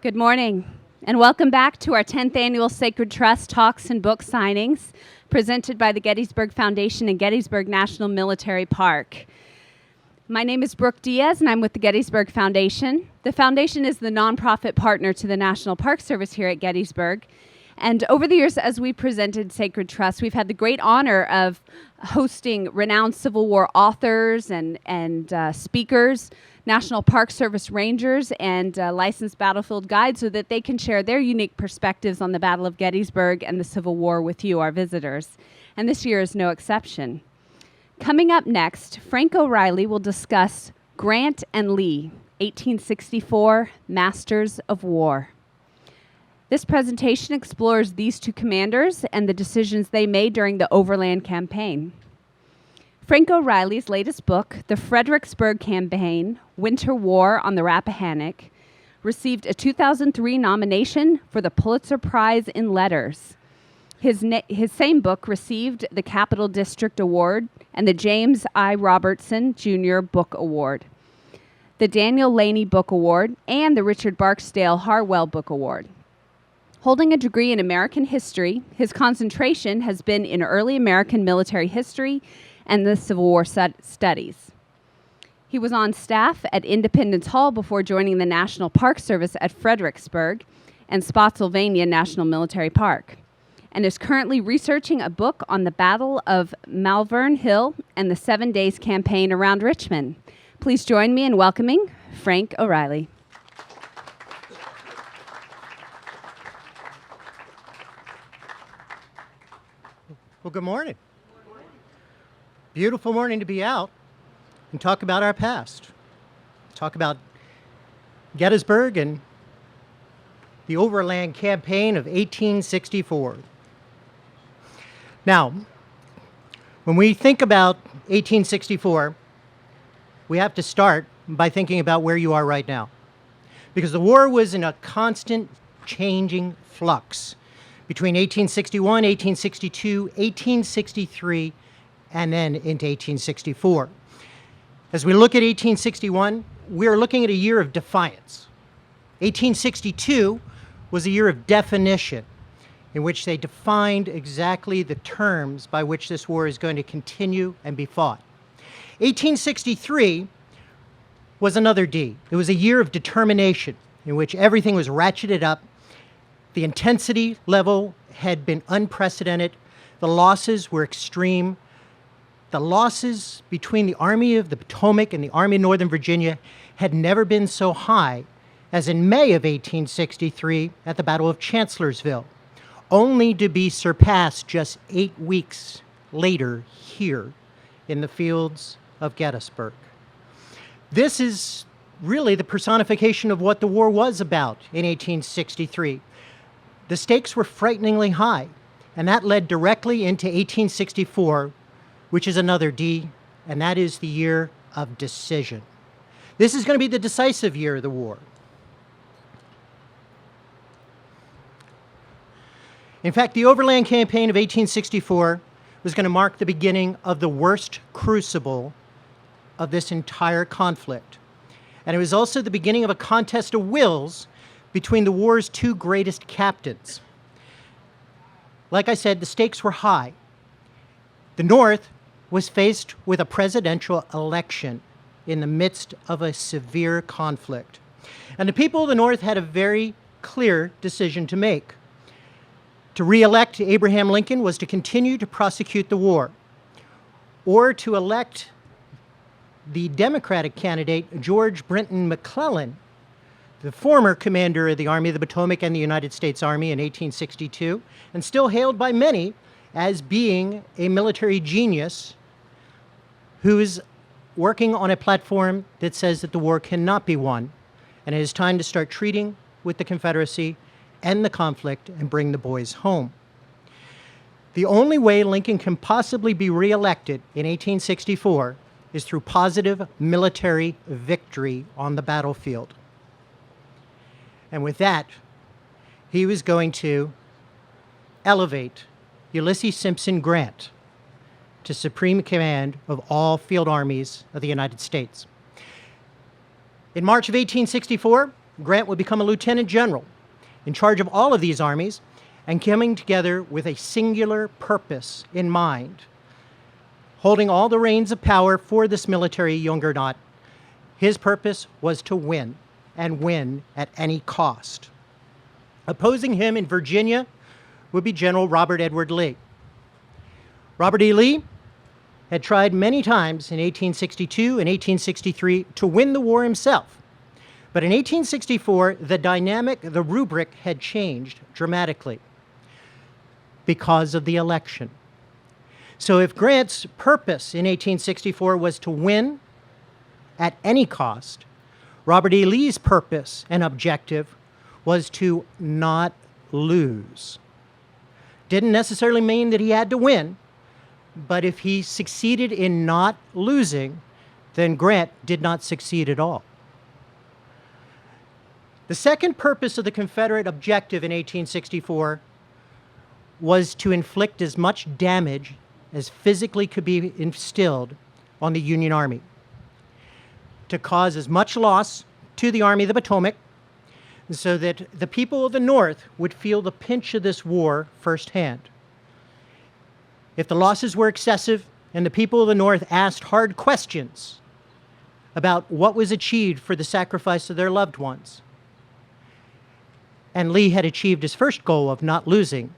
Good morning, and welcome back to our 10th annual Sacred Trust Talks and Book Signings, presented by the Gettysburg Foundation and Gettysburg National Military Park. My name is Brooke Diaz, and I'm with the Gettysburg Foundation. The foundation is the nonprofit partner to the National Park Service here at Gettysburg. And over the years, as we presented Sacred Trust, we've had the great honor of hosting renowned Civil War authors and speakers, National Park Service rangers, and licensed battlefield guides so that they can share their unique perspectives on the Battle of Gettysburg and the Civil War with you, our visitors. And this year is no exception. Coming up next, Frank O'Reilly will discuss Grant and Lee, 1864, Masters of War. This presentation explores these two commanders and the decisions they made during the Overland Campaign. Frank O'Reilly's latest book, The Fredericksburg Campaign, Winter War on the Rappahannock, received a 2003 nomination for the Pulitzer Prize in Letters. His same book received the Capital District Award and the James I. Robertson Jr. Book Award, the Daniel Laney Book Award, and the Richard Barksdale Harwell Book Award. Holding a degree in American history, his concentration has been in early American military history and the Civil War studies. He was on staff at Independence Hall before joining the National Park Service at Fredericksburg and Spotsylvania National Military Park, and is currently researching a book on the Battle of Malvern Hill and the 7 Days Campaign around Richmond. Please join me in welcoming Frank O'Reilly. Well, good morning. Beautiful morning to be out and talk about our past. Talk about Gettysburg and the Overland Campaign of 1864. Now, when we think about 1864, we have to start by thinking about where you are right now, because the war was in a constant changing flux between 1861, 1862, 1863, and then into 1864. As we look at 1861, we're looking at a year of defiance. 1862 was a year of definition, in which they defined exactly the terms by which this war is going to continue and be fought. 1863 was another D. It was a year of determination, in which everything was ratcheted up. The intensity level had been unprecedented. The losses were extreme. The losses between the Army of the Potomac and the Army of Northern Virginia had never been so high as in May of 1863 at the Battle of Chancellorsville, only to be surpassed just 8 weeks later here in the fields of Gettysburg. This is really the personification of what the war was about in 1863. The stakes were frighteningly high, and that led directly into 1864, which is another D, and that is the year of decision. This is going to be the decisive year of the war. In fact, the Overland Campaign of 1864 was going to mark the beginning of the worst crucible of this entire conflict. And it was also the beginning of a contest of wills between the war's two greatest captains. Like I said, the stakes were high. The North was faced with a presidential election in the midst of a severe conflict. And the people of the North had a very clear decision to make. To re-elect Abraham Lincoln was to continue to prosecute the war, or to elect the Democratic candidate, George Brinton McClellan, the former commander of the Army of the Potomac and the United States Army in 1862, and still hailed by many as being a military genius who is working on a platform that says that the war cannot be won, and it is time to start treating with the Confederacy, end the conflict, and bring the boys home. The only way Lincoln can possibly be reelected in 1864 is through positive military victory on the battlefield. And with that, he was going to elevate Ulysses Simpson Grant to supreme command of all field armies of the United States. In March of 1864, Grant would become a lieutenant general in charge of all of these armies and coming together with a singular purpose in mind, holding all the reins of power for this military juggernaut. His purpose was to win, and win at any cost. Opposing him in Virginia would be General Robert Edward Lee. Robert E. Lee had tried many times in 1862 and 1863 to win the war himself. But in 1864, the rubric had changed dramatically because of the election. So if Grant's purpose in 1864 was to win at any cost, Robert E. Lee's purpose and objective was to not lose. Didn't necessarily mean that he had to win, but if he succeeded in not losing, then Grant did not succeed at all. The second purpose of the Confederate objective in 1864 was to inflict as much damage as physically could be instilled on the Union Army, to cause as much loss to the Army of the Potomac so that the people of the North would feel the pinch of this war firsthand. If the losses were excessive and the people of the North asked hard questions about what was achieved for the sacrifice of their loved ones, and Lee had achieved his first goal of not losing,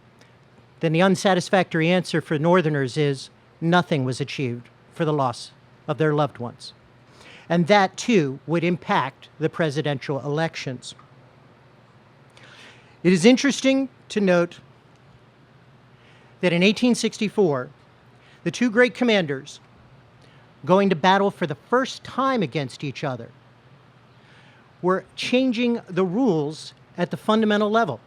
then the unsatisfactory answer for Northerners is nothing was achieved for the loss of their loved ones. And that, too, would impact the presidential elections. It is interesting to note that in 1864, the two great commanders going to battle for the first time against each other were changing the rules at the fundamental level.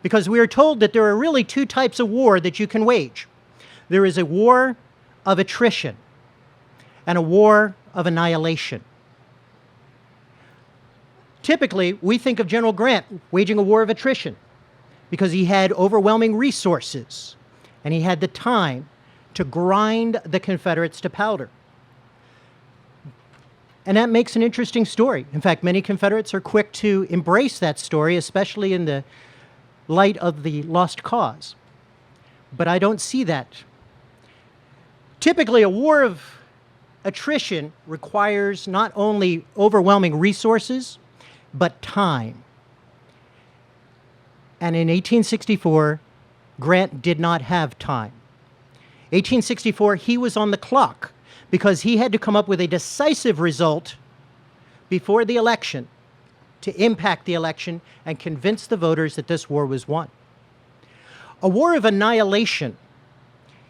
Because we are told that there are really two types of war that you can wage. There is a war of attrition and a war of annihilation. Typically, we think of General Grant waging a war of attrition because he had overwhelming resources and he had the time to grind the Confederates to powder. And that makes an interesting story. In fact, many Confederates are quick to embrace that story, especially in the light of the lost cause. But I don't see that. Typically, a war of attrition requires not only overwhelming resources, but time. And in 1864, Grant did not have time. 1864, he was on the clock because he had to come up with a decisive result before the election to impact the election and convince the voters that this war was won. A war of annihilation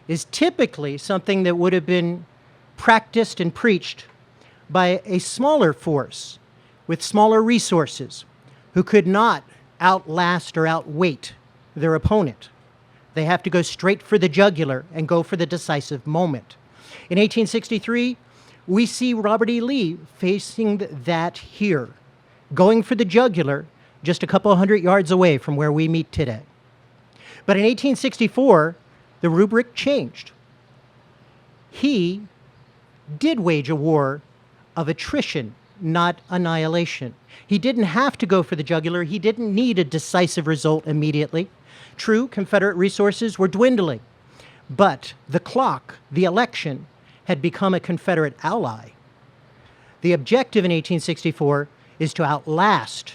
is typically something that would have been practiced and preached by a smaller force with smaller resources who could not outlast or outweight their opponent. They have to go straight for the jugular and go for the decisive moment. In 1863, we see Robert E. Lee facing that here, going for the jugular just a couple hundred yards away from where we meet today. But in 1864, the rubric changed. He did wage a war of attrition, not annihilation. He didn't have to go for the jugular. He didn't need a decisive result immediately. True, Confederate resources were dwindling, but the clock, the election, had become a Confederate ally. The objective in 1864 is to outlast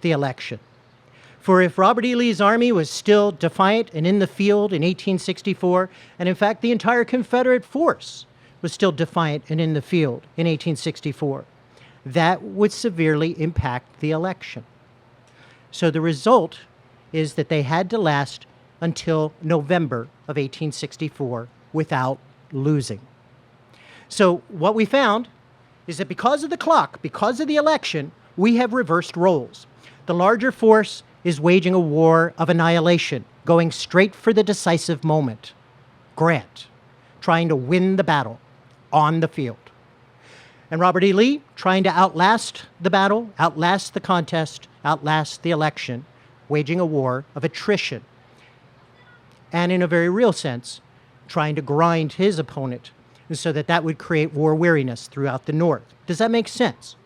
the election. For if Robert E. Lee's army was still defiant and in the field in 1864, and in fact the entire Confederate force was still defiant and in the field in 1864, that would severely impact the election. So the result is that they had to last until November of 1864 without losing. So what we found is that because of the clock, because of the election, we have reversed roles. The larger force is waging a war of annihilation, going straight for the decisive moment. Grant, trying to win the battle on the field. And Robert E. Lee, trying to outlast the battle, outlast the contest, outlast the election, waging a war of attrition. And in a very real sense, trying to grind his opponent so that that would create war weariness throughout the North. Does that make sense?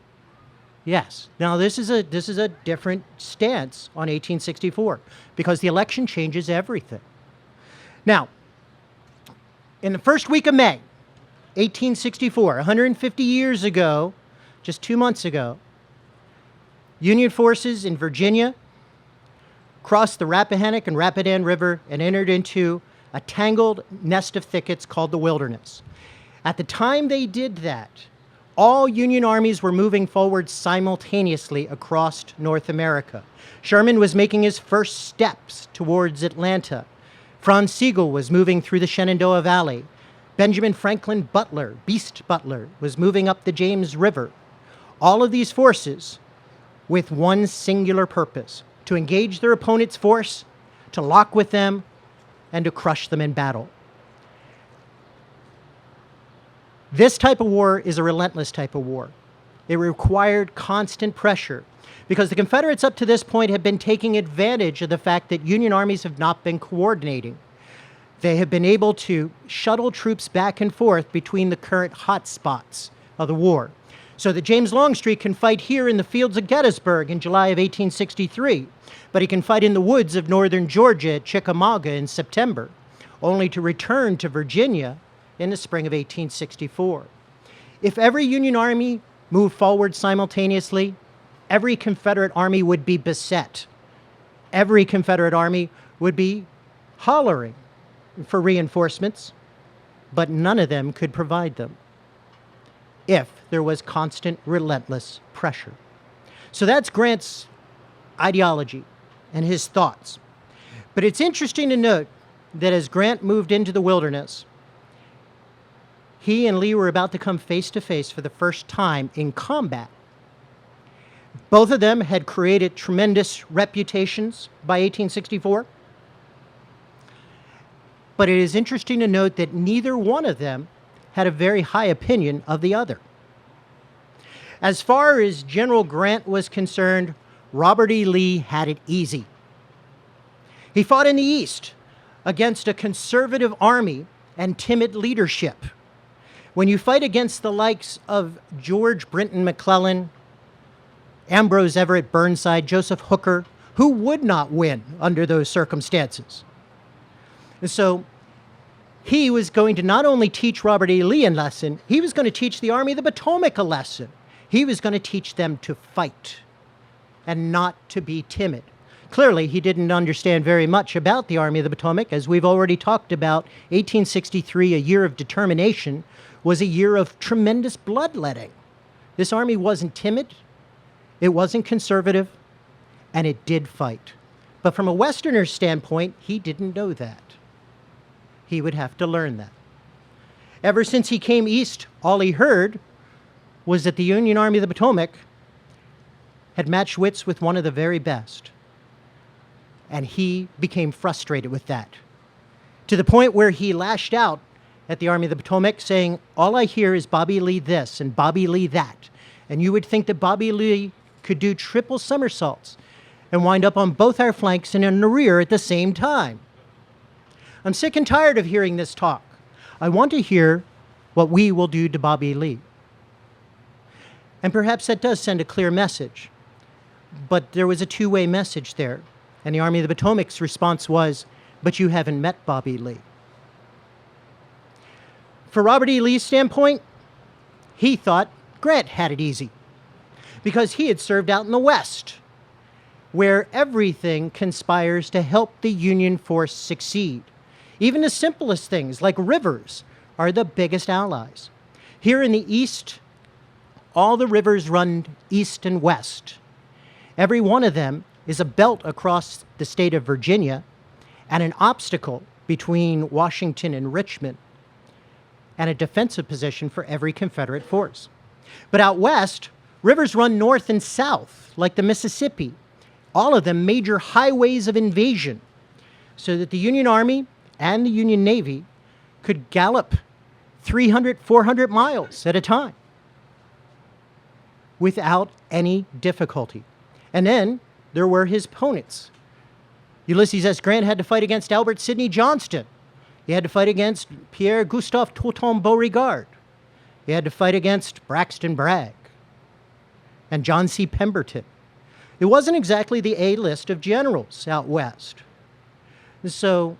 Yes. Now this is a different stance on 1864 because the election changes everything. Now, in the first week of May, 1864, 150 years ago, just 2 months ago, Union forces in Virginia crossed the Rappahannock and Rapidan River and entered into a tangled nest of thickets called the Wilderness. At the time they did that, all Union armies were moving forward simultaneously across North America. Sherman was making his first steps towards Atlanta. Franz Sigel was moving through the Shenandoah Valley. Benjamin Franklin Butler, Beast Butler, was moving up the James River. All of these forces with one singular purpose: to engage their opponent's force, to lock with them, and to crush them in battle. This type of war is a relentless type of war. It required constant pressure because the Confederates up to this point have been taking advantage of the fact that Union armies have not been coordinating. They have been able to shuttle troops back and forth between the current hot spots of the war, so that James Longstreet can fight here in the fields of Gettysburg in July of 1863, but he can fight in the woods of northern Georgia at Chickamauga in September, only to return to Virginia in the spring of 1864. If every Union army moved forward simultaneously, every Confederate army would be beset. Every Confederate army would be hollering for reinforcements, but none of them could provide them if there was constant, relentless pressure. So that's Grant's ideology and his thoughts. But it's interesting to note that as Grant moved into the Wilderness, he and Lee were about to come face to face for the first time in combat. Both of them had created tremendous reputations by 1864. But it is interesting to note that neither one of them had a very high opinion of the other. As far as General Grant was concerned, Robert E. Lee had it easy. He fought in the East against a conservative army and timid leadership. When you fight against the likes of George Brinton McClellan, Ambrose Everett Burnside, Joseph Hooker, who would not win under those circumstances? And so he was going to not only teach Robert E. Lee a lesson, he was going to teach the Army of the Potomac a lesson. He was going to teach them to fight and not to be timid. Clearly, he didn't understand very much about the Army of the Potomac. As we've already talked about, 1863, a year of determination, was a year of tremendous bloodletting. This army wasn't timid, it wasn't conservative, and it did fight. But from a Westerner's standpoint, he didn't know that. He would have to learn that. Ever since he came east, all he heard was that the Union Army of the Potomac had matched wits with one of the very best. And he became frustrated with that, to the point where he lashed out at the Army of the Potomac, saying, "All I hear is Bobby Lee this and Bobby Lee that." And you would think that Bobby Lee could do triple somersaults and wind up on both our flanks and in the rear at the same time. I'm sick and tired of hearing this talk. I want to hear what we will do to Bobby Lee. And perhaps that does send a clear message. But there was a two-way message there. And the Army of the Potomac's response was, "But you haven't met Bobby Lee." For Robert E. Lee's standpoint, he thought Grant had it easy because he had served out in the West, where everything conspires to help the Union force succeed. Even the simplest things, like rivers, are the biggest allies. Here in the East, all the rivers run east and west. Every one of them is a belt across the state of Virginia and an obstacle between Washington and Richmond, and a defensive position for every Confederate force. But out west, rivers run north and south, like the Mississippi, all of them major highways of invasion, so that the Union Army and the Union Navy could gallop 300, 400 miles at a time without any difficulty. And then there were his opponents. Ulysses S. Grant had to fight against Albert Sidney Johnston. He had to fight against Pierre Gustave Toussaint Beauregard. He had to fight against Braxton Bragg. and John C. Pemberton. It wasn't exactly the A-list of generals out west. So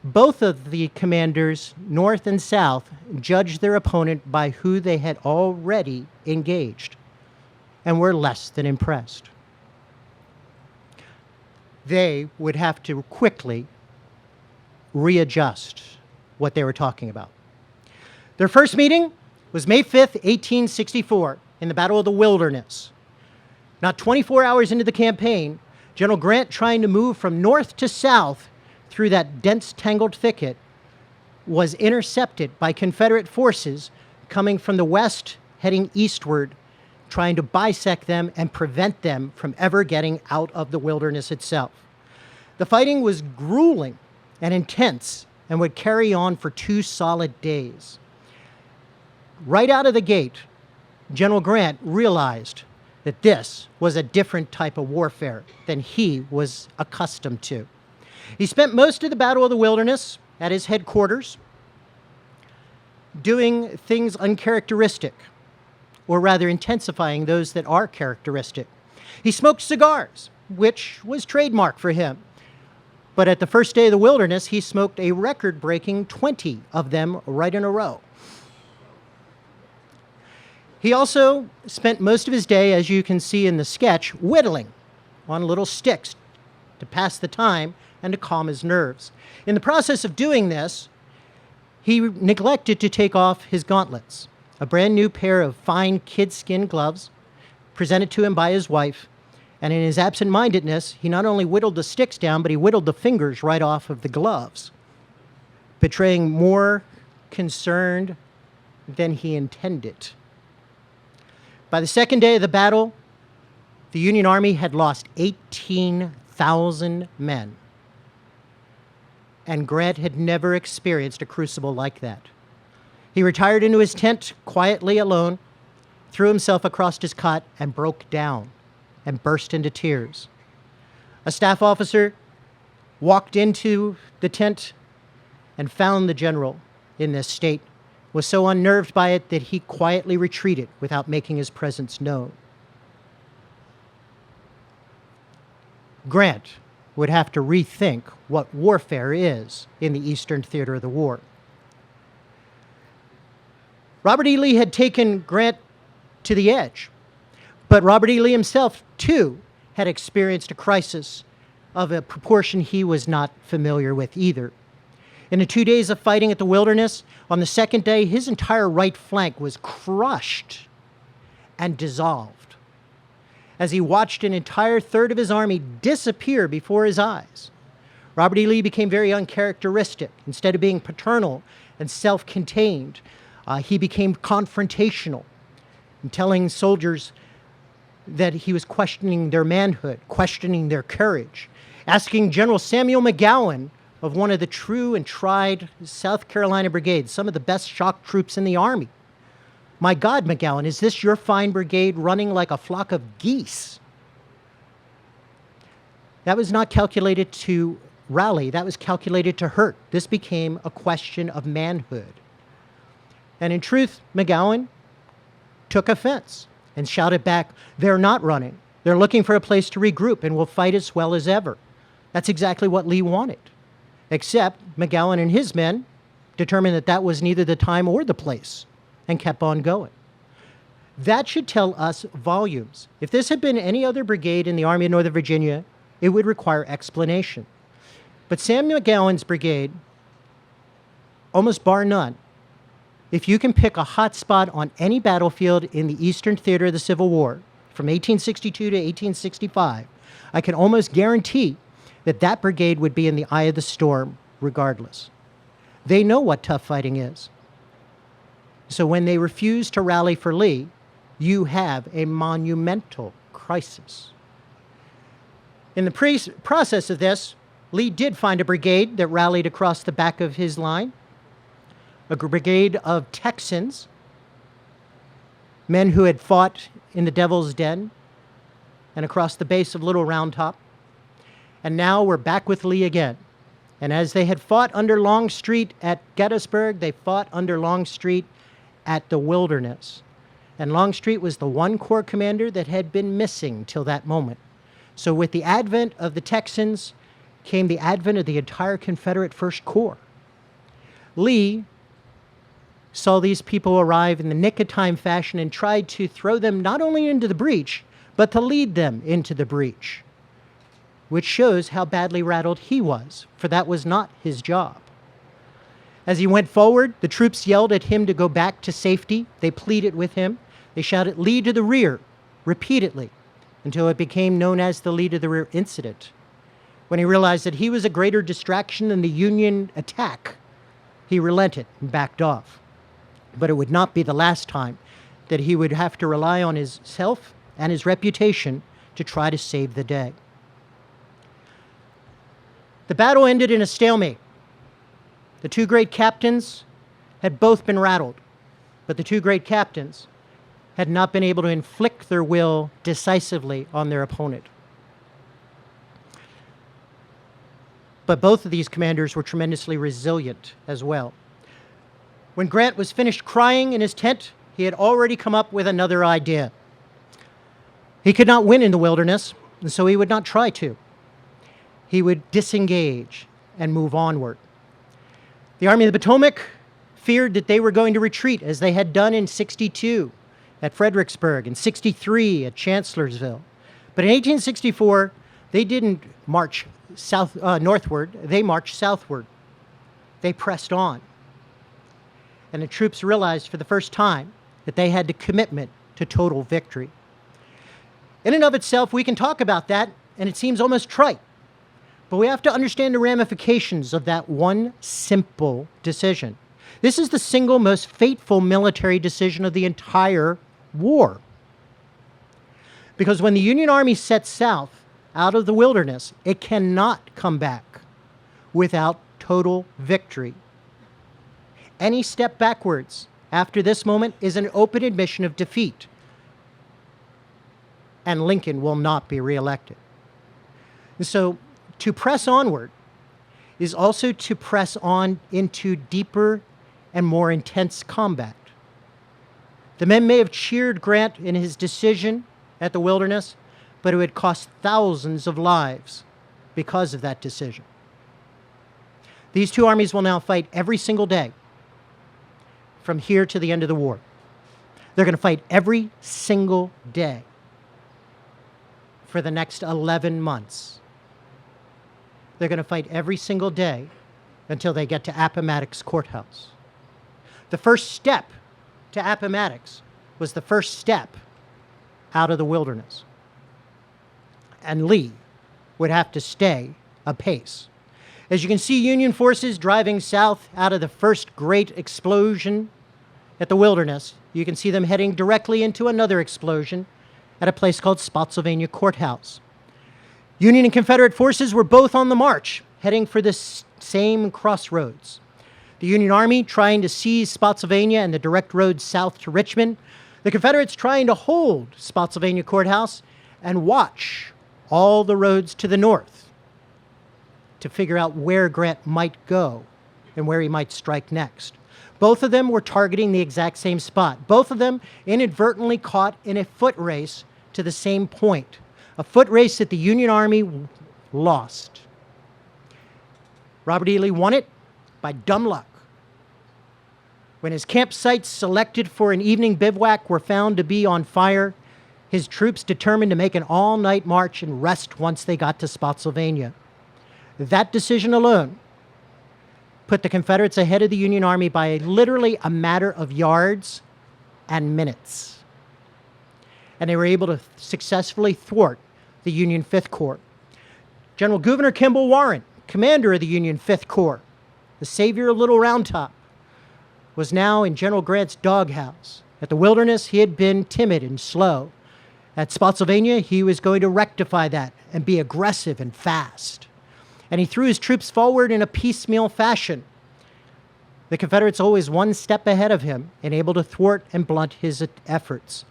both of the commanders, North and South, judged their opponent by who they had already engaged and were less than impressed. They would have to quickly readjust what they were talking about. Their first meeting was May 5th, 1864, in the Battle of the Wilderness. Not 24 hours into the campaign, General Grant, trying to move from north to south through that dense, tangled thicket, was intercepted by Confederate forces coming from the west, heading eastward, trying to bisect them and prevent them from ever getting out of the wilderness itself. The fighting was grueling and intense and would carry on for 2 solid days. Right out of the gate, General Grant realized that this was a different type of warfare than he was accustomed to. He spent most of the Battle of the Wilderness at his headquarters doing things uncharacteristic, or rather intensifying those that are characteristic. He smoked cigars, which was trademark for him. But at the first day of the Wilderness, he smoked a record-breaking 20 of them right in a row. He also spent most of his day, as you can see in the sketch, whittling on little sticks to pass the time and to calm his nerves. In the process of doing this, he neglected to take off his gauntlets, a brand new pair of fine kid-skin gloves presented to him by his wife, and in his absent-mindedness, he not only whittled the sticks down, but he whittled the fingers right off of the gloves, betraying more concern than he intended. By the second day of the battle, the Union Army had lost 18,000 men. And Grant had never experienced a crucible like that. He retired into his tent quietly alone, threw himself across his cot, and broke down and burst into tears. A staff officer walked into the tent and found the general in this state, was so unnerved by it that he quietly retreated without making his presence known. Grant would have to rethink what warfare is in the Eastern Theater of the war. Robert E. Lee had taken Grant to the edge, but Robert E. Lee himself, too, had experienced a crisis of a proportion he was not familiar with either. In the 2 days of fighting at the Wilderness, on the second day, his entire right flank was crushed and dissolved as he watched an entire third of his army disappear before his eyes. Robert E. Lee became very uncharacteristic. Instead of being paternal and self-contained, he became confrontational and telling soldiers that he was questioning their manhood, questioning their courage, asking General Samuel McGowan of one of the true and tried South Carolina brigades, some of the best shock troops in the Army. My God, McGowan, is this your fine brigade running like a flock of geese? That was not calculated to rally. That was calculated to hurt. This became a question of manhood. And in truth, McGowan took offense and shouted back, "They're not running. They're looking for a place to regroup and will fight as well as ever." That's exactly what Lee wanted. Except McGowan and his men determined that that was neither the time or the place and kept on going. That should tell us volumes. If this had been any other brigade in the Army of Northern Virginia, it would require explanation. But Samuel McGowan's brigade, almost bar none, if you can pick a hot spot on any battlefield in the Eastern Theater of the Civil War, from 1862 to 1865, I can almost guarantee that that brigade would be in the eye of the storm regardless. They know what tough fighting is. So when they refuse to rally for Lee, you have a monumental crisis. In the process of this, Lee did find a brigade that rallied across the back of his line, a brigade of Texans, men who had fought in the Devil's Den and across the base of Little Round Top. And now we're back with Lee again. And as they had fought under Longstreet at Gettysburg, they fought under Longstreet at the Wilderness. And Longstreet was the one corps commander that had been missing till that moment. So with the advent of the Texans came the advent of the entire Confederate First Corps. Lee saw these people arrive in the nick-of-time fashion and tried to throw them not only into the breach, but to lead them into the breach, which shows how badly rattled he was, for that was not his job. As he went forward, the troops yelled at him to go back to safety. They pleaded with him. They shouted, "Lee to the rear," repeatedly, until it became known as the Lee to the rear incident. When he realized that he was a greater distraction than the Union attack, he relented and backed off. But it would not be the last time that he would have to rely on his self and his reputation to try to save the day. The battle ended in a stalemate. The two great captains had both been rattled, but the two great captains had not been able to inflict their will decisively on their opponent. But both of these commanders were tremendously resilient as well. When Grant was finished crying in his tent, he had already come up with another idea. He could not win in the wilderness, and so he would not try to. He would disengage and move onward. The Army of the Potomac feared that they were going to retreat, as they had done in 62 at Fredericksburg and 63 at Chancellorsville. But in 1864, they didn't march northward, they marched southward. They pressed on. And the troops realized for the first time that they had the commitment to total victory. In and of itself, we can talk about that, and it seems almost trite. But we have to understand the ramifications of that one simple decision. This is the single most fateful military decision of the entire war. Because when the Union Army sets south out of the wilderness, it cannot come back without total victory. Any step backwards after this moment is an open admission of defeat, and Lincoln will not be reelected. And so to press onward is also to press on into deeper and more intense combat. The men may have cheered Grant in his decision at the Wilderness, but it would cost thousands of lives because of that decision. These two armies will now fight every single day from here to the end of the war. They're going to fight every single day for the next 11 months. They're going to fight every single day until they get to Appomattox Courthouse. The first step to Appomattox was the first step out of the wilderness. And Lee would have to stay apace. As you can see, Union forces driving south out of the first great explosion at the wilderness, you can see them heading directly into another explosion at a place called Spotsylvania Courthouse. Union and Confederate forces were both on the march, heading for the same crossroads. The Union Army trying to seize Spotsylvania and the direct road south to Richmond. The Confederates trying to hold Spotsylvania Courthouse and watch all the roads to the north to figure out where Grant might go and where he might strike next. Both of them were targeting the exact same spot. Both of them inadvertently caught in a foot race to the same point. A foot race that the Union Army lost. Robert E. Lee won it by dumb luck. When his campsites selected for an evening bivouac were found to be on fire, his troops determined to make an all-night march and rest once they got to Spotsylvania. That decision alone put the Confederates ahead of the Union Army by literally a matter of yards and minutes. And they were able to successfully thwart the Union Fifth Corps. General Gouverneur Kimball Warren, commander of the Union Fifth Corps, the savior of Little Round Top, was now in General Grant's doghouse. At the Wilderness, he had been timid and slow. At Spotsylvania, he was going to rectify that and be aggressive and fast. And he threw his troops forward in a piecemeal fashion. The Confederates always one step ahead of him and able to thwart and blunt his efforts.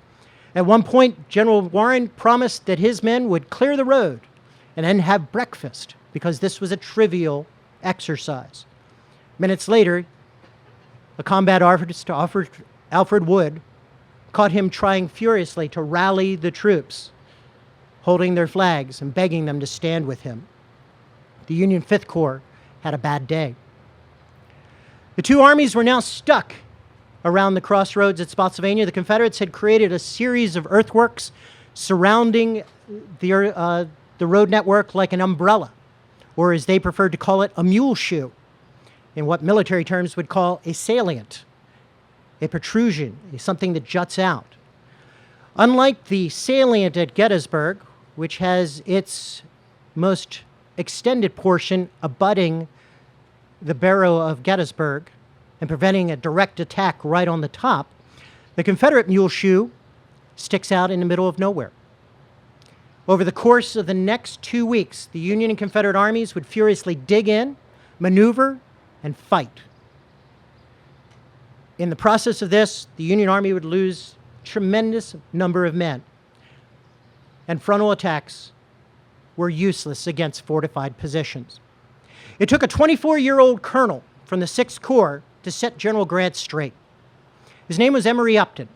At one point, General Warren promised that his men would clear the road and then have breakfast because this was a trivial exercise. Minutes later, a combat artist, Alfred Wood, caught him trying furiously to rally the troops, holding their flags and begging them to stand with him. The Union Fifth Corps had a bad day. The two armies were now stuck around the crossroads at Spotsylvania. The Confederates had created a series of earthworks surrounding the road network like an umbrella, or as they preferred to call it, a mule shoe, in what military terms would call a salient, a protrusion, something that juts out. Unlike the salient at Gettysburg, which has its most extended portion abutting the barrow of Gettysburg and preventing a direct attack right on the top, the Confederate mule shoe sticks out in the middle of nowhere. Over the course of the next 2 weeks, the Union and Confederate armies would furiously dig in, maneuver, and fight. In the process of this, the Union Army would lose a tremendous number of men, and frontal attacks were useless against fortified positions. It took a 24-year-old colonel from the 6th Corps to set General Grant straight. His name was Emory Upton,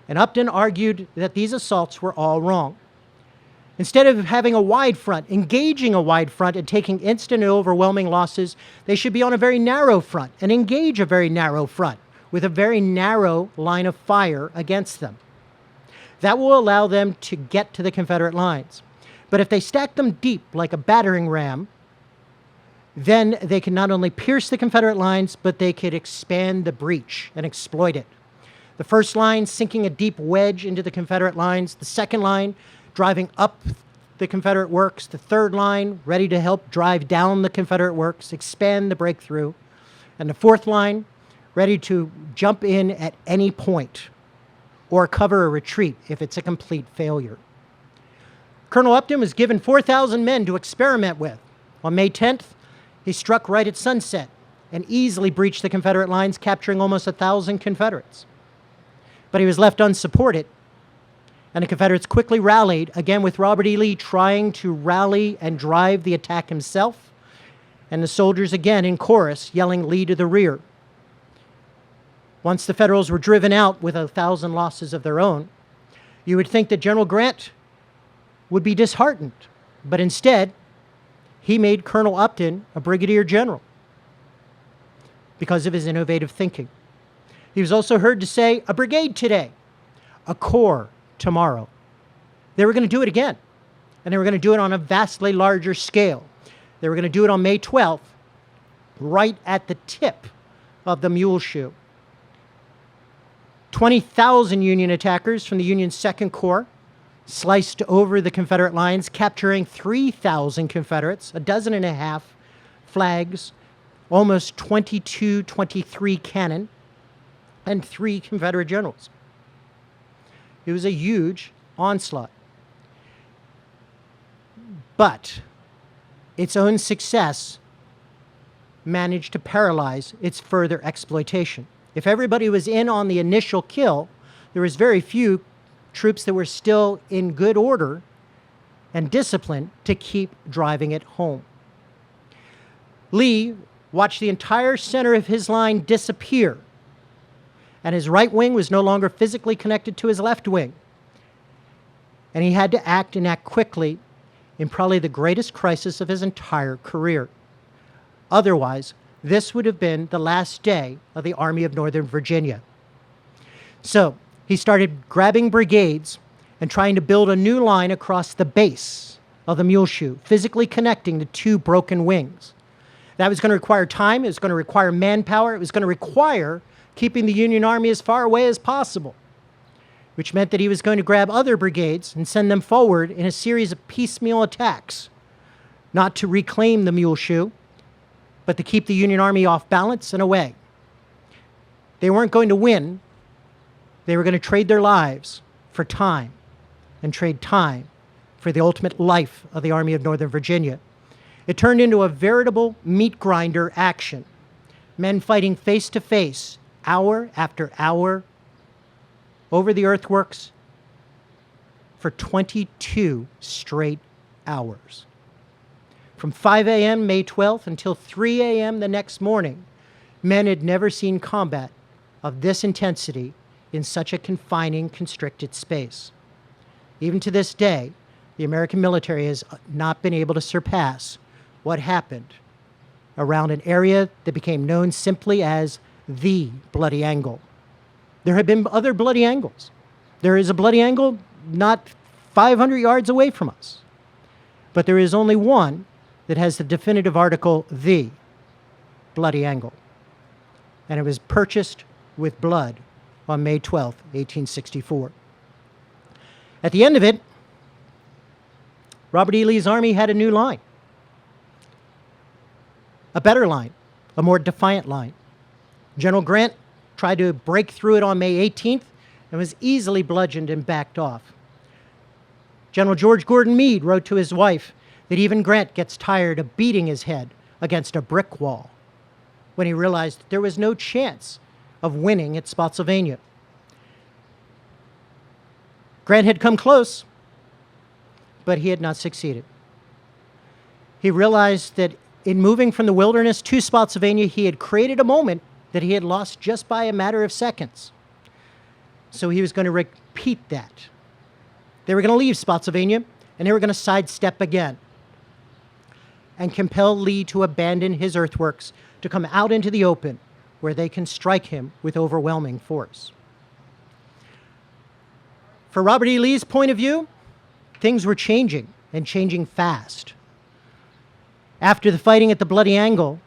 and Upton argued that these assaults were all wrong. Instead of having a wide front, engaging a wide front and taking instant and overwhelming losses, they should be on a very narrow front and engage a very narrow front with a very narrow line of fire against them. That will allow them to get to the Confederate lines. But if they stack them deep like a battering ram, then they can not only pierce the Confederate lines, but they could expand the breach and exploit it. The first line sinking a deep wedge into the Confederate lines, the second line driving up the Confederate works, the third line ready to help drive down the Confederate works, expand the breakthrough, and the fourth line ready to jump in at any point or cover a retreat if it's a complete failure. Colonel Upton was given 4,000 men to experiment with. On May 10th, he struck right at sunset and easily breached the Confederate lines, capturing almost 1,000 Confederates. But he was left unsupported, and the Confederates quickly rallied, again with Robert E. Lee trying to rally and drive the attack himself, and the soldiers again in chorus yelling Lee to the rear. Once the Federals were driven out with 1,000 losses of their own, you would think that General Grant would be disheartened, but instead, he made Colonel Upton a brigadier general because of his innovative thinking. He was also heard to say, a brigade today, a corps tomorrow. They were going to do it again, and they were going to do it on a vastly larger scale. They were going to do it on May 12th, right at the tip of the mule shoe. 20,000 Union attackers from the Union's 2nd Corps sliced over the Confederate lines, capturing 3,000 Confederates, a dozen and a half flags, almost 23 cannon, and 3 Confederate generals. It was a huge onslaught. But its own success managed to paralyze its further exploitation. If everybody was in on the initial kill, there was very few troops that were still in good order and discipline to keep driving it home. Lee watched the entire center of his line disappear, and his right wing was no longer physically connected to his left wing. And he had to act and act quickly in probably the greatest crisis of his entire career. Otherwise, this would have been the last day of the Army of Northern Virginia. So he started grabbing brigades and trying to build a new line across the base of the mule shoe, physically connecting the 2 broken wings. That was going to require time, it was going to require manpower, it was going to require keeping the Union Army as far away as possible, which meant that he was going to grab other brigades and send them forward in a series of piecemeal attacks, not to reclaim the mule shoe, but to keep the Union Army off balance and away. They weren't going to win. They were going to trade their lives for time, and trade time for the ultimate life of the Army of Northern Virginia. It turned into a veritable meat grinder action. Men fighting face to face, hour after hour, over the earthworks for 22 straight hours. From 5 a.m. May 12th until 3 a.m. the next morning, men had never seen combat of this intensity in such a confining, constricted space. Even to this day, the American military has not been able to surpass what happened around an area that became known simply as the Bloody Angle. There have been other bloody angles. There is a bloody angle not 500 yards away from us. But there is only one that has the definitive article, the Bloody Angle. And it was purchased with blood on May 12, 1864. At the end of it, Robert E. Lee's army had a new line. A better line, a more defiant line. General Grant tried to break through it on May 18th and was easily bludgeoned and backed off. General George Gordon Meade wrote to his wife that even Grant gets tired of beating his head against a brick wall when he realized that there was no chance of winning at Spotsylvania. Grant had come close, but he had not succeeded. He realized that in moving from the wilderness to Spotsylvania, he had created a moment that he had lost just by a matter of seconds. So he was going to repeat that. They were going to leave Spotsylvania, and they were going to sidestep again and compel Lee to abandon his earthworks to come out into the open where they can strike him with overwhelming force. For Robert E. Lee's point of view, things were changing, and changing fast. After the fighting at the Bloody Angle,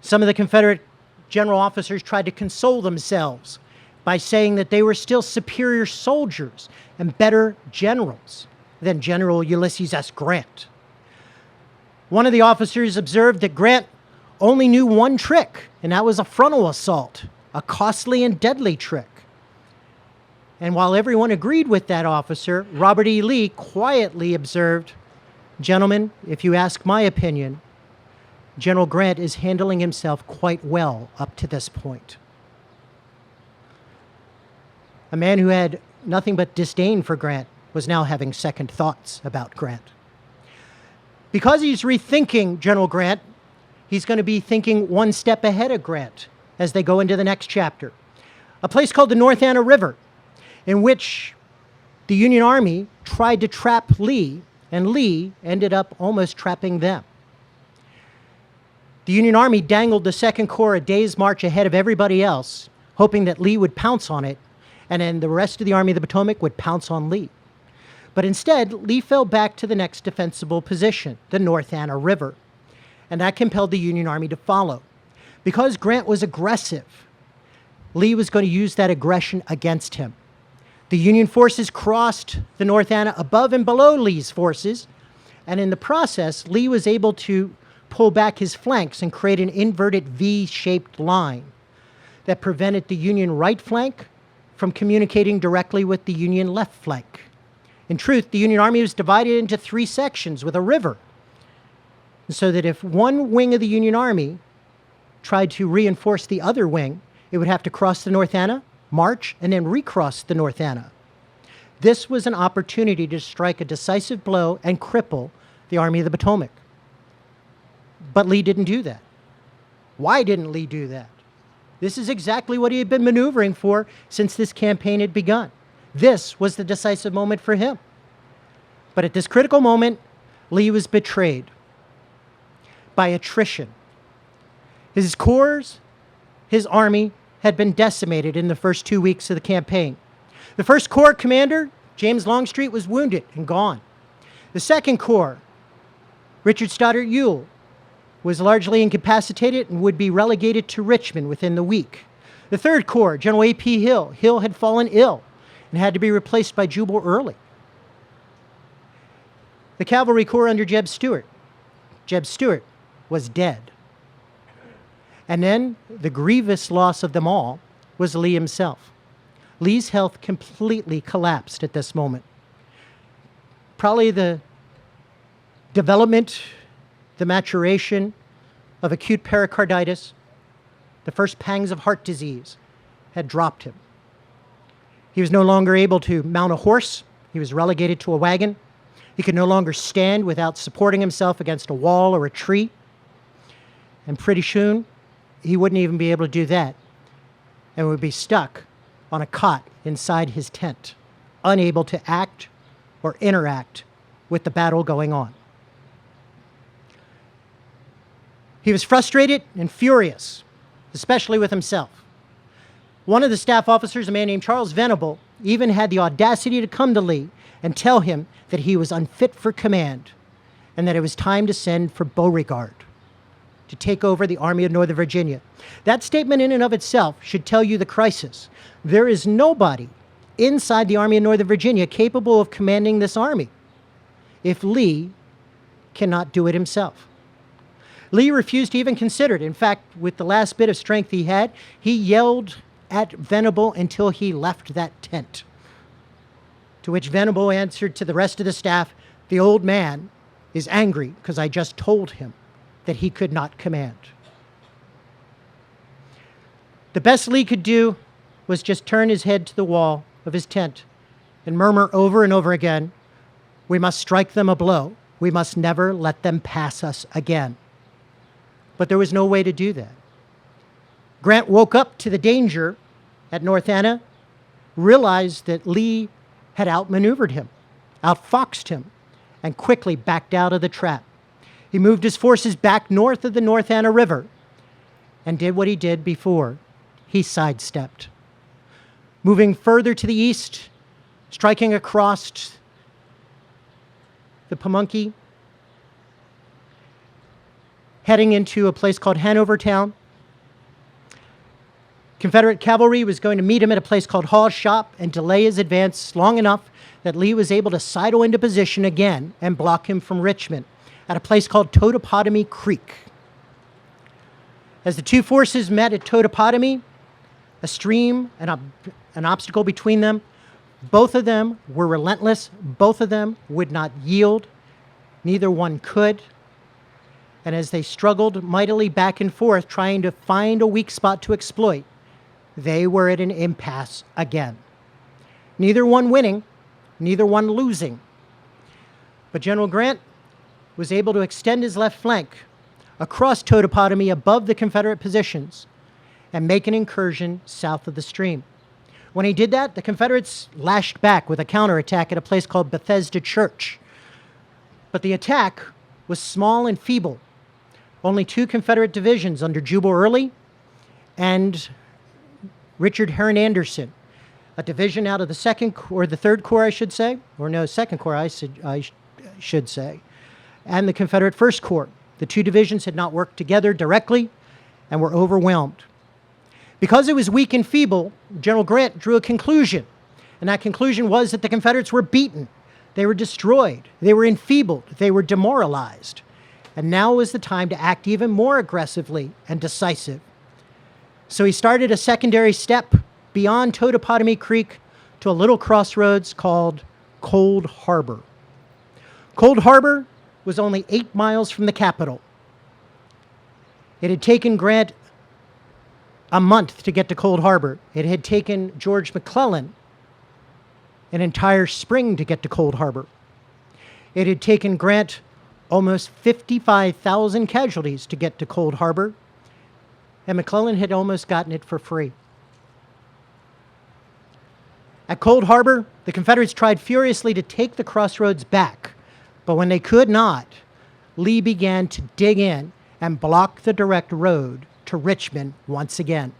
some of the Confederate general officers tried to console themselves by saying that they were still superior soldiers and better generals than General Ulysses S. Grant. One of the officers observed that Grant only knew one trick, and that was a frontal assault, a costly and deadly trick. And while everyone agreed with that officer, Robert E. Lee quietly observed, "Gentlemen, if you ask my opinion, General Grant is handling himself quite well up to this point." A man who had nothing but disdain for Grant was now having second thoughts about Grant. Because he's rethinking General Grant, he's going to be thinking one step ahead of Grant as they go into the next chapter. A place called the North Anna River, in which the Union Army tried to trap Lee, and Lee ended up almost trapping them. The Union Army dangled the Second Corps a day's march ahead of everybody else, hoping that Lee would pounce on it, and then the rest of the Army of the Potomac would pounce on Lee. But instead, Lee fell back to the next defensible position, the North Anna River, and that compelled the Union Army to follow. Because Grant was aggressive, Lee was going to use that aggression against him. The Union forces crossed the North Anna above and below Lee's forces, and in the process, Lee was able to pull back his flanks and create an inverted V-shaped line that prevented the Union right flank from communicating directly with the Union left flank. In truth, the Union Army was divided into three sections with a river, so that if one wing of the Union Army tried to reinforce the other wing, it would have to cross the North Anna, march, and then recross the North Anna. This was an opportunity to strike a decisive blow and cripple the Army of the Potomac. But Lee didn't do that. Why didn't Lee do that? This is exactly what he had been maneuvering for since this campaign had begun. This was the decisive moment for him. But at this critical moment, Lee was betrayed by attrition. His corps, his army, had been decimated in the first 2 weeks of the campaign. The First Corps commander, James Longstreet, was wounded and gone. The Second Corps, Richard Stoddert Ewell, was largely incapacitated and would be relegated to Richmond within the week. The Third Corps, General A.P. Hill had fallen ill and had to be replaced by Jubal Early. The Cavalry Corps under Jeb Stuart was dead. And then the grievous loss of them all was Lee himself. Lee's health completely collapsed at this moment. Probably the development, the maturation of acute pericarditis, the first pangs of heart disease had dropped him. He was no longer able to mount a horse. He was relegated to a wagon. He could no longer stand without supporting himself against a wall or a tree. And pretty soon, he wouldn't even be able to do that and would be stuck on a cot inside his tent, unable to act or interact with the battle going on. He was frustrated and furious, especially with himself. One of the staff officers, a man named Charles Venable, even had the audacity to come to Lee and tell him that he was unfit for command and that it was time to send for Beauregard to take over the Army of Northern Virginia. That statement in and of itself should tell you the crisis. There is nobody inside the Army of Northern Virginia capable of commanding this army if Lee cannot do it himself. Lee refused to even consider it. In fact, with the last bit of strength he had, he yelled at Venable until he left that tent. To which Venable answered to the rest of the staff, "The old man is angry because I just told him that he could not command." The best Lee could do was just turn his head to the wall of his tent and murmur over and over again, "We must strike them a blow. We must never let them pass us again." But there was no way to do that. Grant woke up to the danger at North Anna, realized that Lee had outmaneuvered him, outfoxed him, and quickly backed out of the trap. He moved his forces back north of the North Anna River and did what he did before. He sidestepped. Moving further to the east, striking across the Pamunkey, heading into a place called Hanovertown. Confederate cavalry was going to meet him at a place called Hall's Shop and delay his advance long enough that Lee was able to sidle into position again and block him from Richmond at a place called Totopotomy Creek. As the two forces met at Totopotomy, a stream and an obstacle between them, both of them were relentless. Both of them would not yield. Neither one could. And as they struggled mightily back and forth, trying to find a weak spot to exploit, they were at an impasse again. Neither one winning, neither one losing. But General Grant was able to extend his left flank across Totopotomy above the Confederate positions and make an incursion south of the stream. When he did that, the Confederates lashed back with a counterattack at a place called Bethesda Church. But the attack was small and feeble. Only two Confederate divisions under Jubal Early and Richard Heron Anderson, a division out of the Second or the Third Corps, I should say, or no, Second Corps, I should say, and the Confederate First Corps. The two divisions had not worked together directly and were overwhelmed. Because it was weak and feeble, General Grant drew a conclusion, and that conclusion was that the Confederates were beaten, they were destroyed, they were enfeebled, they were demoralized, and now was the time to act even more aggressively and decisive. So he started a secondary step beyond Totopotomy Creek to a little crossroads called Cold Harbor. Cold Harbor was only 8 miles from the capital. It had taken Grant a month to get to Cold Harbor. It had taken George McClellan an entire spring to get to Cold Harbor. It had taken Grant almost 55,000 casualties to get to Cold Harbor, and McClellan had almost gotten it for free. At Cold Harbor, the Confederates tried furiously to take the crossroads back, but when they could not, Lee began to dig in and block the direct road to Richmond once again.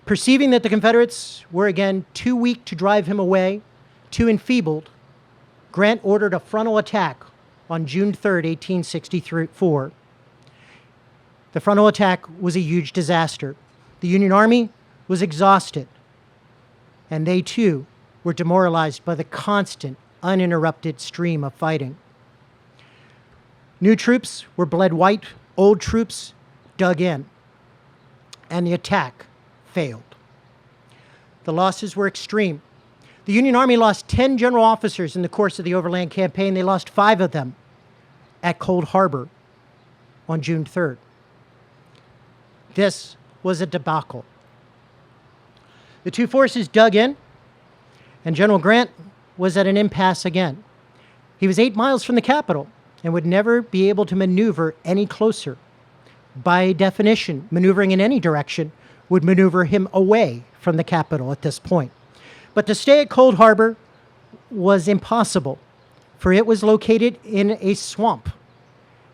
Perceiving that the Confederates were again too weak to drive him away, too enfeebled, Grant ordered a frontal attack on June 3rd, 1864. The frontal attack was a huge disaster. The Union Army was exhausted, and they too were demoralized by the constant, uninterrupted stream of fighting. New troops were bled white, old troops dug in, and the attack failed. The losses were extreme. The Union Army lost 10 general officers in the course of the Overland Campaign. They lost 5 of them at Cold Harbor on June 3rd. This was a debacle. The two forces dug in, and General Grant was at an impasse again. He was 8 miles from the capital and would never be able to maneuver any closer. By definition, maneuvering in any direction would maneuver him away from the capital at this point. But to stay at Cold Harbor was impossible, for it was located in a swamp.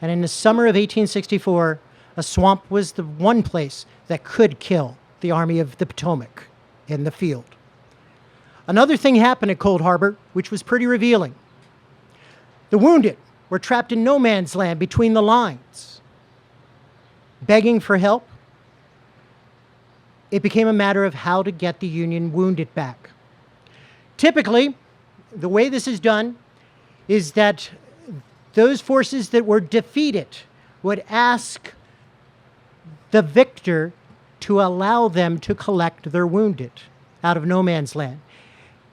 And in the summer of 1864, a swamp was the one place that could kill the Army of the Potomac in the field. Another thing happened at Cold Harbor, which was pretty revealing. The wounded were trapped in no man's land between the lines, begging for help. It became a matter of how to get the Union wounded back. Typically, the way this is done is that those forces that were defeated would ask the victor to allow them to collect their wounded out of no man's land.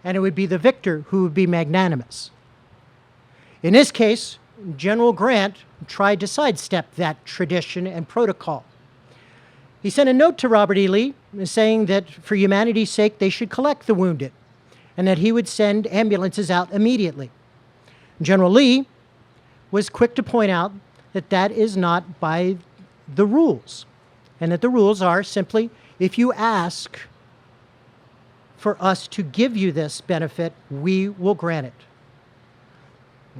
And it would be the victor who would be magnanimous. In this case, General Grant tried to sidestep that tradition and protocol. He sent a note to Robert E. Lee saying that for humanity's sake, they should collect the wounded and that he would send ambulances out immediately. General Lee was quick to point out that that is not by the rules, and that the rules are simply, if you ask for us to give you this benefit, we will grant it.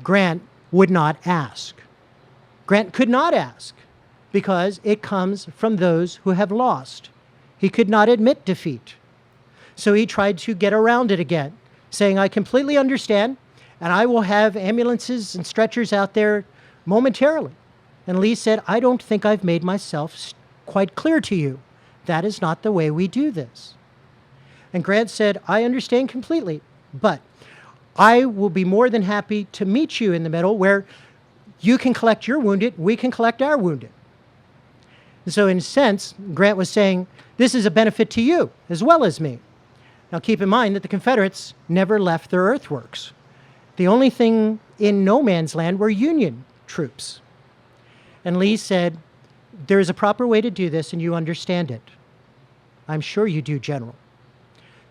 Grant would not ask. Grant could not ask because it comes from those who have lost. He could not admit defeat. So he tried to get around it again, saying, I completely understand, and I will have ambulances and stretchers out there momentarily. And Lee said, I don't think I've made myself quite clear to you. That is not the way we do this. And Grant said, I understand completely, but I will be more than happy to meet you in the middle where you can collect your wounded, we can collect our wounded. And so in a sense, Grant was saying, this is a benefit to you as well as me. Now keep in mind that the Confederates never left their earthworks. The only thing in no man's land were Union troops. And Lee said, there is a proper way to do this and you understand it. I'm sure you do, General.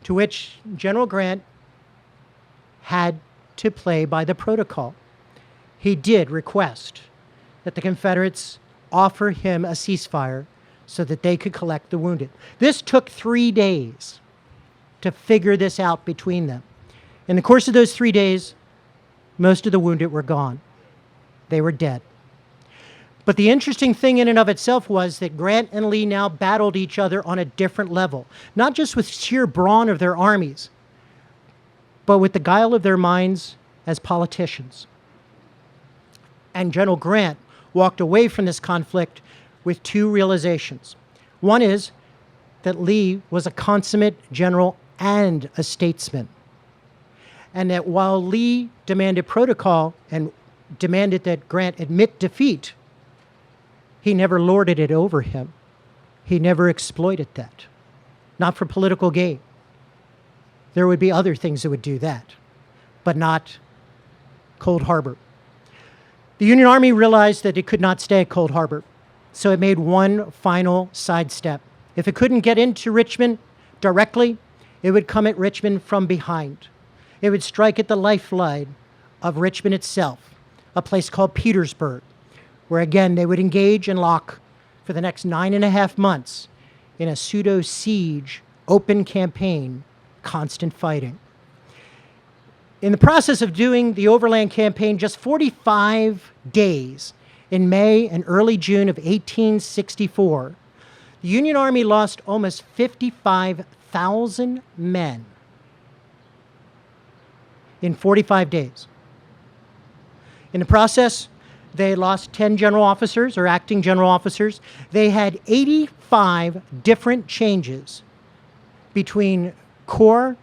To which General Grant had to play by the protocol. He did request that the Confederates offer him a ceasefire so that they could collect the wounded. This took 3 days to figure this out between them. In the course of those 3 days, most of the wounded were gone. They were dead. But the interesting thing in and of itself was that Grant and Lee now battled each other on a different level, not just with sheer brawn of their armies, but with the guile of their minds as politicians. And General Grant walked away from this conflict with two realizations. One is that Lee was a consummate general and a statesman, and that while Lee demanded protocol and demanded that Grant admit defeat, he never lorded it over him. He never exploited that, not for political gain. There would be other things that would do that, but not Cold Harbor. The Union Army realized that it could not stay at Cold Harbor, so it made one final sidestep. If it couldn't get into Richmond directly, it would come at Richmond from behind. It would strike at the lifeline of Richmond itself, a place called Petersburg, where again they would engage and lock for the next 9.5 months in a pseudo-siege, open campaign, constant fighting. In the process of doing the Overland Campaign, just 45 days in May and early June of 1864, the Union Army lost almost 55,000 men in 45 days. In the process, they lost 10 general officers or acting general officers. They had 85 different changes between corps,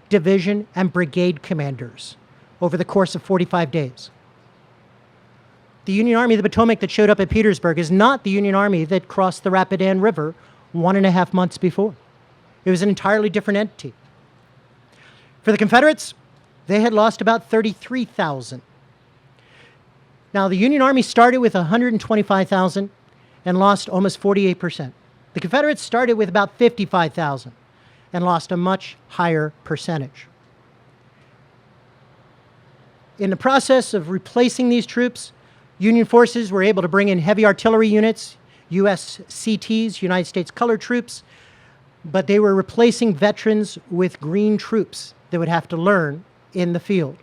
division, and brigade commanders over the course of 45 days. The Union Army of the Potomac that showed up at Petersburg is not the Union Army that crossed the Rapidan River 1.5 months before. It was an entirely different entity. For the Confederates, they had lost about 33,000. Now, the Union Army started with 125,000 and lost almost 48%. The Confederates started with about 55,000 and lost a much higher percentage. In the process of replacing these troops, Union forces were able to bring in heavy artillery units, USCTs, United States Colored Troops, but they were replacing veterans with green troops that would have to learn in the field.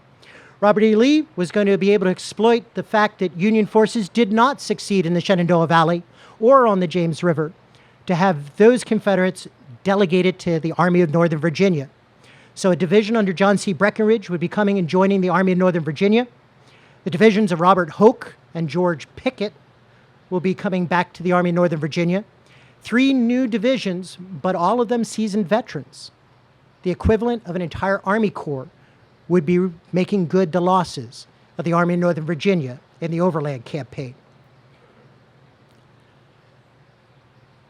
Robert E. Lee was going to be able to exploit the fact that Union forces did not succeed in the Shenandoah Valley or on the James River to have those Confederates delegated to the Army of Northern Virginia. So a division under John C. Breckinridge would be coming and joining the Army of Northern Virginia. The divisions of Robert Hoke and George Pickett will be coming back to the Army of Northern Virginia. 3 new divisions, but all of them seasoned veterans. The equivalent of an entire Army Corps would be making good the losses of the Army of Northern Virginia in the Overland Campaign.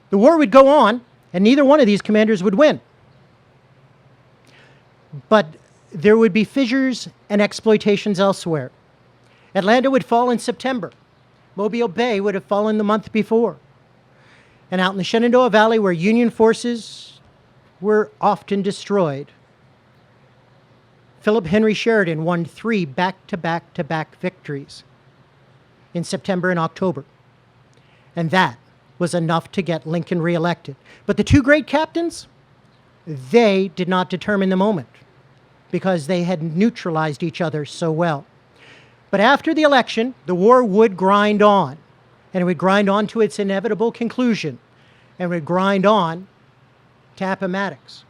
The war would go on, and neither one of these commanders would win. But there would be fissures and exploitations elsewhere. Atlanta would fall in September. Mobile Bay would have fallen the month before. And out in the Shenandoah Valley, where Union forces were often destroyed, Philip Henry Sheridan won 3 back-to-back-to-back victories in September and October. And that was enough to get Lincoln reelected. But the 2 great captains, they did not determine the moment because they had neutralized each other so well. But after the election, the war would grind on, and it would grind on to its inevitable conclusion, and it would grind on to Appomattox.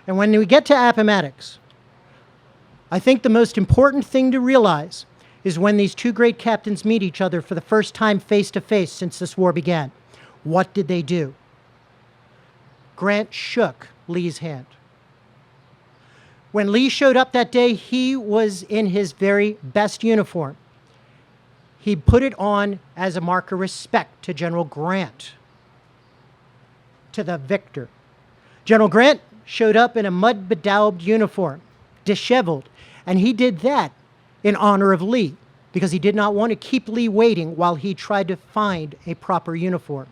And when we get to Appomattox, I think the most important thing to realize is when these 2 great captains meet each other for the first time face to face since this war began. What did they do? Grant shook Lee's hand. When Lee showed up that day, he was in his very best uniform. He put it on as a mark of respect to General Grant, to the victor. General Grant showed up in a mud-bedaubed uniform, disheveled, and he did that in honor of Lee because he did not want to keep Lee waiting while he tried to find a proper uniform.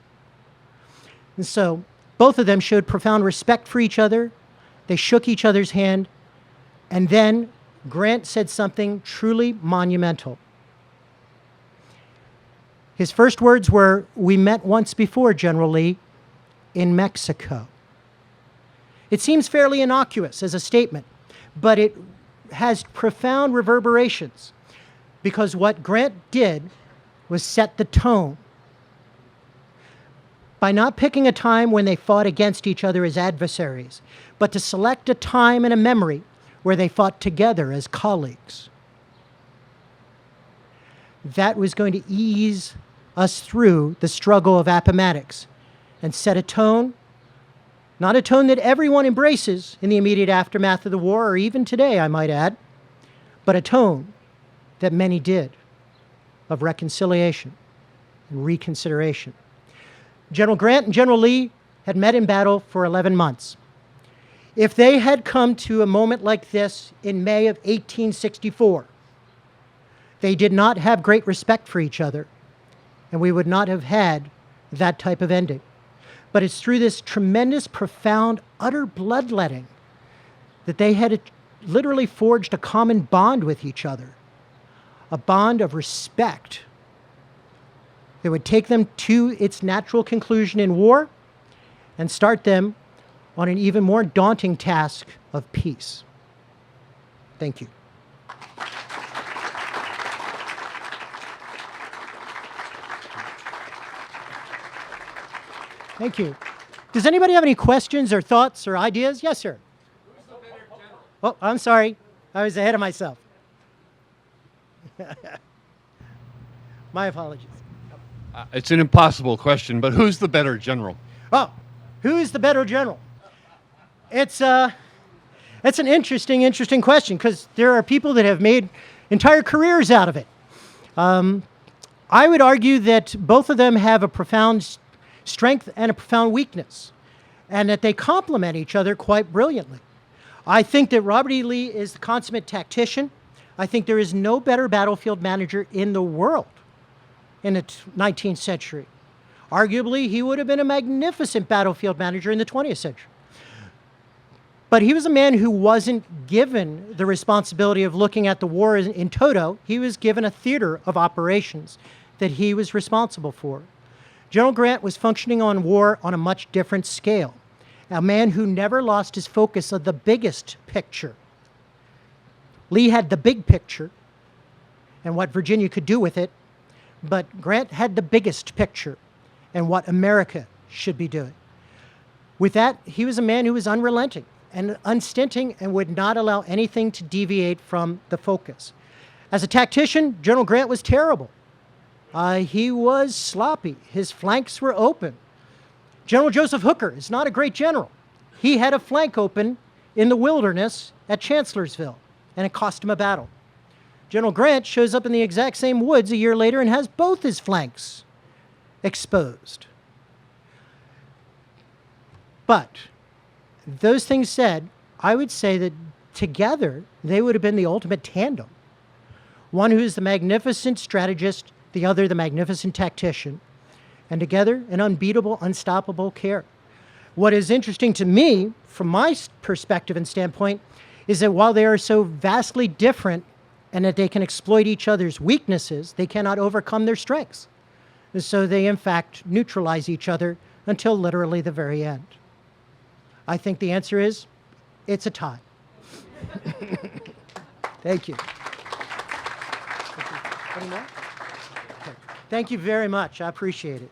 And so both of them showed profound respect for each other. They shook each other's hand. And then Grant said something truly monumental. His first words were, "We met once before, General Lee, in Mexico." It seems fairly innocuous as a statement, but it has profound reverberations because what Grant did was set the tone. By not picking a time when they fought against each other as adversaries, but to select a time and a memory where they fought together as colleagues. That was going to ease us through the struggle of Appomattox and set a tone, not a tone that everyone embraces in the immediate aftermath of the war, or even today, I might add, but a tone that many did of reconciliation and reconsideration. General Grant and General Lee had met in battle for 11 months. If they had come to a moment like this in May of 1864, they did not have great respect for each other, and we would not have had that type of ending. But it's through this tremendous, profound, utter bloodletting that they had literally forged a common bond with each other, a bond of respect that would take them to its natural conclusion in war and start them on an even more daunting task of peace. Thank you. Thank you. Does anybody have any questions or thoughts or ideas? Yes, sir. Who's the better general? Oh, I'm sorry. I was ahead of myself. My apologies. It's an impossible question, but who's the better general? Oh, who is the better general? It's an interesting question because there are people that have made entire careers out of it. I would argue that both of them have a profound strength and a profound weakness, and that they complement each other quite brilliantly. I think that Robert E. Lee is the consummate tactician. I think there is no better battlefield manager in the world in the 19th century. Arguably, he would have been a magnificent battlefield manager in the 20th century. But he was a man who wasn't given the responsibility of looking at the war in toto. He was given a theater of operations that he was responsible for. General Grant was functioning on war on a much different scale. a man who never lost his focus of the biggest picture. Lee had the big picture and what Virginia could do with it, but Grant had the biggest picture and what America should be doing. With that, he was a man who was unrelenting and unstinting and would not allow anything to deviate from the focus. As a tactician, General Grant was terrible. He was sloppy. His flanks were open. General Joseph Hooker is not a great general. He had a flank open in the wilderness at Chancellorsville, and it cost him a battle. General Grant shows up in the exact same woods a year later and has both his flanks exposed. But those things said, I would say that together they would have been the ultimate tandem. One who is the magnificent strategist, the other the magnificent tactician, and together an unbeatable, unstoppable care. What is interesting to me, from my perspective and standpoint, is that while they are so vastly different and that they can exploit each other's weaknesses, they cannot overcome their strengths. And so they, in fact, neutralize each other until literally the very end. I think the answer is, it's a tie. Thank you. Any more? Okay. Thank you very much. I appreciate it.